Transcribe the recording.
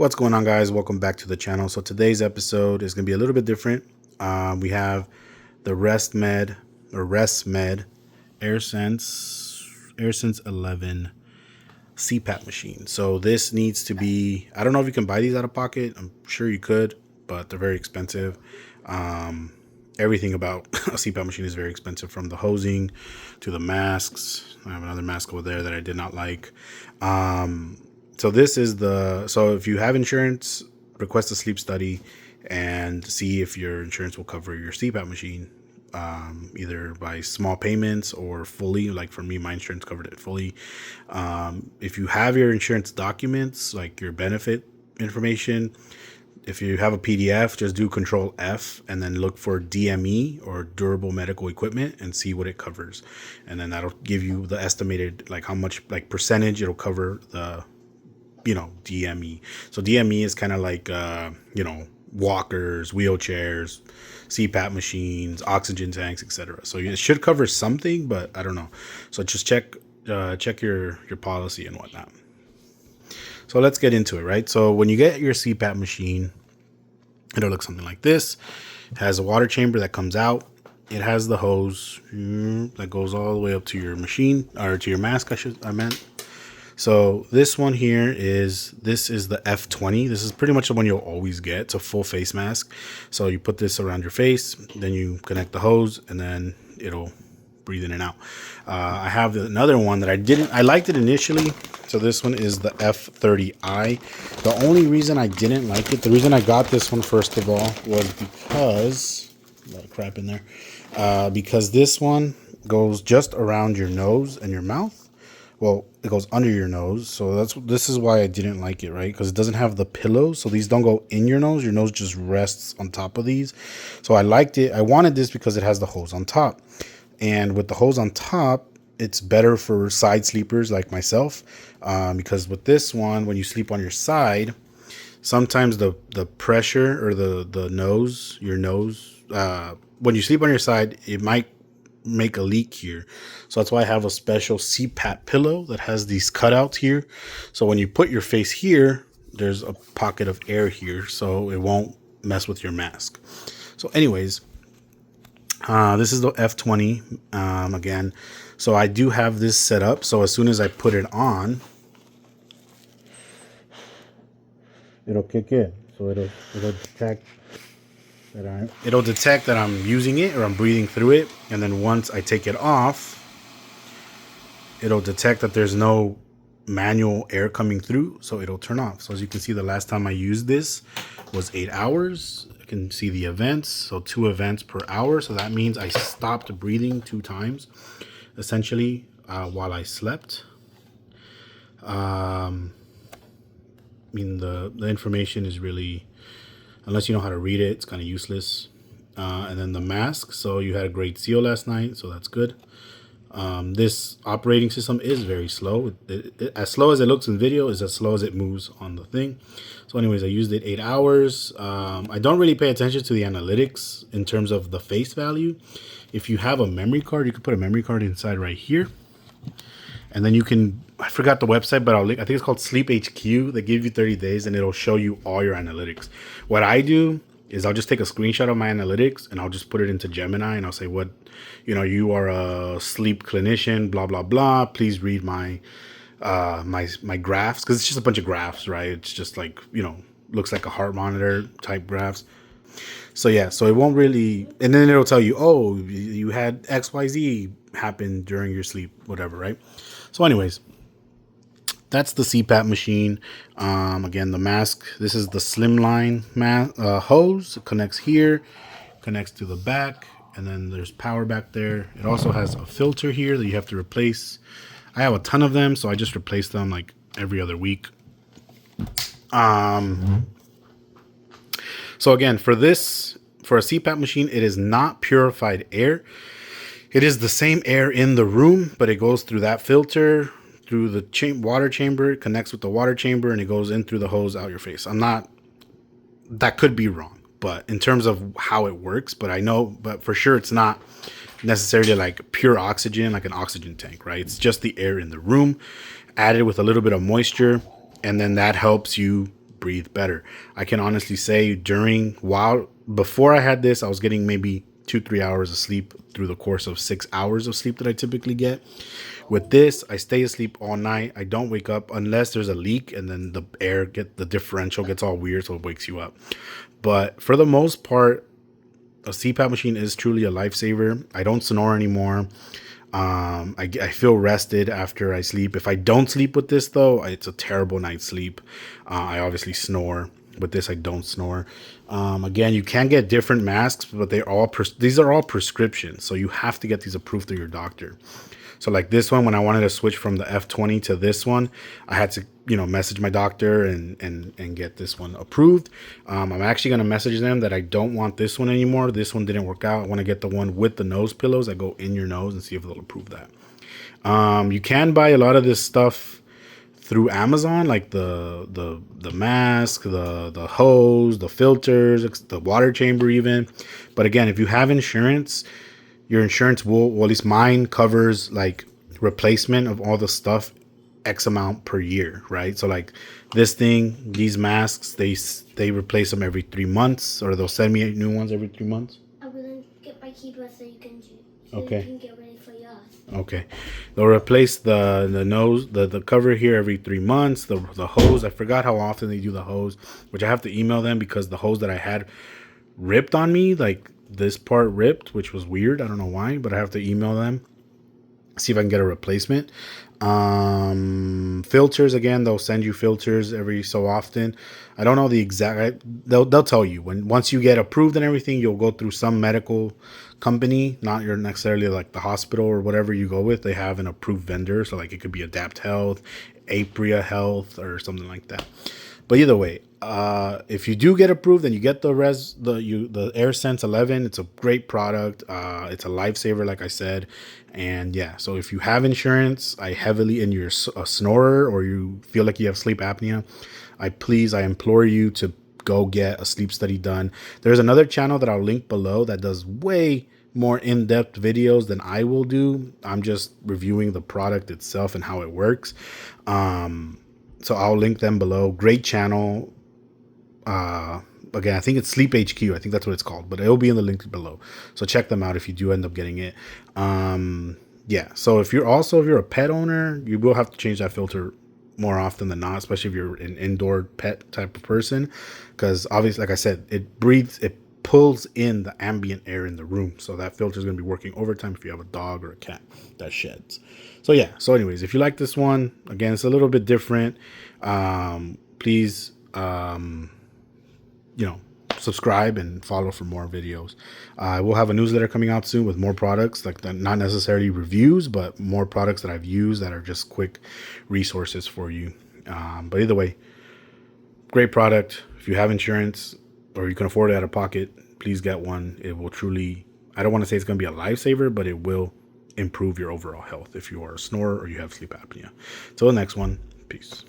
What's going on, guys? Welcome back to the channel. So today's episode is going to be a little bit different. We have the ResMed AirSense 11 CPAP machine. So this needs to be, I don't know if you can buy these out of pocket. I'm sure you could, but they're very expensive. Everything about a CPAP machine is very expensive, from the hosing to the masks. I have another mask over there that I did not like. So if you have insurance, request a sleep study and see if your insurance will cover your CPAP machine, either by small payments or fully. Like for me, my insurance covered it fully. If you have your insurance documents, like your benefit information, if you have a PDF, just do Control F and then look for DME, or durable medical equipment, and see what it covers. And then that'll give you the estimated, like how much, like percentage it'll cover the, DME. So DME is kind of like, walkers, wheelchairs, CPAP machines, oxygen tanks, etc. So it should cover something, but I don't know. So just check your policy and whatnot. So let's get into it, right? So when you get your CPAP machine, it'll look something like this. It has a water chamber that comes out. It has the hose that goes all the way up to your machine, or to your mask, I meant. So this one here is the F20. This is pretty much the one you'll always get. It's a full face mask. So you put this around your face, then you connect the hose, and then it'll breathe in and out. I have another one that I liked it initially. So this one is the F30i. The only reason I didn't like it, the reason I got this one first of all, was because, a lot of crap in there, because this one goes just around your nose and your mouth. Well, it goes under your nose, so this is why I didn't like it, right? Because it doesn't have the pillows, so these don't go in your nose. Your nose just rests on top of these. So I liked it. I wanted this because it has the hose on top, and with the hose on top, it's better for side sleepers like myself, because with this one, when you sleep on your side, sometimes the pressure, or your nose, when you sleep on your side, it might make a leak here. So that's why I have a special CPAP pillow that has these cutouts here. So when you put your face here, there's a pocket of air here, so it won't mess with your mask. So anyways, this is the F20 again. So I do have this set up, so as soon as I put it on, it'll kick in. So it'll detect that I'm using it, or I'm breathing through it, and then once I take it off, it'll detect that there's no manual air coming through, so it'll turn off. So as you can see, the last time I used this was 8 hours. You can see the events, so 2 events per hour. So that means I stopped breathing 2 times, essentially, while I slept. I mean, the information is really, unless you know how to read it, it's kind of useless. And then the mask. So you had a great seal last night, so that's good. This operating system is very slow. As slow as it looks in video is as slow as it moves on the thing. So anyways, I used it 8 hours. I don't really pay attention to the analytics in terms of the face value. If you have a memory card, you can put a memory card inside right here. And then you can, I forgot the website, but I think it's called Sleep HQ. They give you 30 days and it'll show you all your analytics. What I do is I'll just take a screenshot of my analytics and I'll just put it into Gemini, and I'll say, you are a sleep clinician, blah, blah, blah. Please read my graphs, because it's just a bunch of graphs, right? It's just like, looks like a heart monitor type graphs. So yeah, so it won't really, and then it'll tell you, oh, you had XYZ happen during your sleep, whatever, right? So anyways, that's the CPAP machine. Again, the mask, this is the slimline hose. It connects here, connects to the back, and then there's power back there. It also has a filter here that you have to replace. I have a ton of them, so I just replace them like every other week. So again, for a CPAP machine, it is not purified air. It is the same air in the room, but it goes through that filter, through the water chamber, it connects with the water chamber, and it goes in through the hose out your face. That could be wrong, but in terms of how it works, but for sure it's not necessarily like pure oxygen, like an oxygen tank, right? It's just the air in the room added with a little bit of moisture, and then that helps you breathe better. I can honestly say before I had this, I was getting maybe 2-3 hours of sleep through the course of 6 hours of sleep that I typically get. With this, I stay asleep all night. I don't wake up unless there's a leak, and then the differential gets all weird, so it wakes you up. But for the most part, a CPAP machine is truly a lifesaver. I don't snore anymore. I feel rested after I sleep. If I don't sleep with this, though, it's a terrible night's sleep. I obviously snore. With this, I don't snore. Again, you can get different masks, but these are all prescriptions, so you have to get these approved through your doctor. So like this one, when I wanted to switch from the F20 to this one, I had to, message my doctor and get this one approved. I'm actually going to message them that I don't want this one anymore. This one didn't work out. I want to get the one with the nose pillows that go in your nose and see if they'll approve that. You can buy a lot of this stuff through Amazon, like the mask, the hose, the filters, the water chamber even. But again, if you have insurance, your insurance well, at least mine covers like replacement of all the stuff X amount per year, right? So like these masks, they replace them every 3 months, or they'll send me new ones every 3 months. I will get my keyboard so you can Okay. You can get ready for yours. Okay. They'll replace the nose, the cover here every 3 months. The hose, I forgot how often they do the hose, which I have to email them because the hose that I had ripped on me, like this part ripped, which was weird. I don't know why, but I have to email them, see if I can get a replacement. Filters, again, they'll send you filters every so often. I don't know the exact, they'll tell you once you get approved and everything, you'll go through some medical company, not your necessarily like the hospital or whatever you go with. They have an approved vendor, so like it could be Adapt Health, Apnea Health, or something like that. But either way, if you do get approved and you get the AirSense 11, it's a great product. It's a lifesaver, like I said. And yeah, so if you have insurance, and you're a snorer, or you feel like you have sleep apnea, I implore you to go get a sleep study done. There's another channel that I'll link below that does way more in-depth videos than I will do. I'm just reviewing the product itself and how it works. So I'll link them below. Great channel. Again, I think it's Sleep HQ. I think that's what it's called, but it'll be in the link below. So check them out if you do end up getting it. Yeah. So if you're a pet owner, you will have to change that filter more often than not, especially if you're an indoor pet type of person, because obviously, like I said, it pulls in the ambient air in the room. So that filter is going to be working overtime if you have a dog or a cat that sheds. So yeah. So anyways, if you like this one, again, it's a little bit different. Please, subscribe and follow for more videos. We'll have a newsletter coming out soon with more products, like not necessarily reviews, but more products that I've used that are just quick resources for you. But either way, great product. If you have insurance or you can afford it out of pocket, please get one. It will truly, I don't want to say it's going to be a lifesaver, but it will improve your overall health if you are a snorer or you have sleep apnea. Till the next one, peace.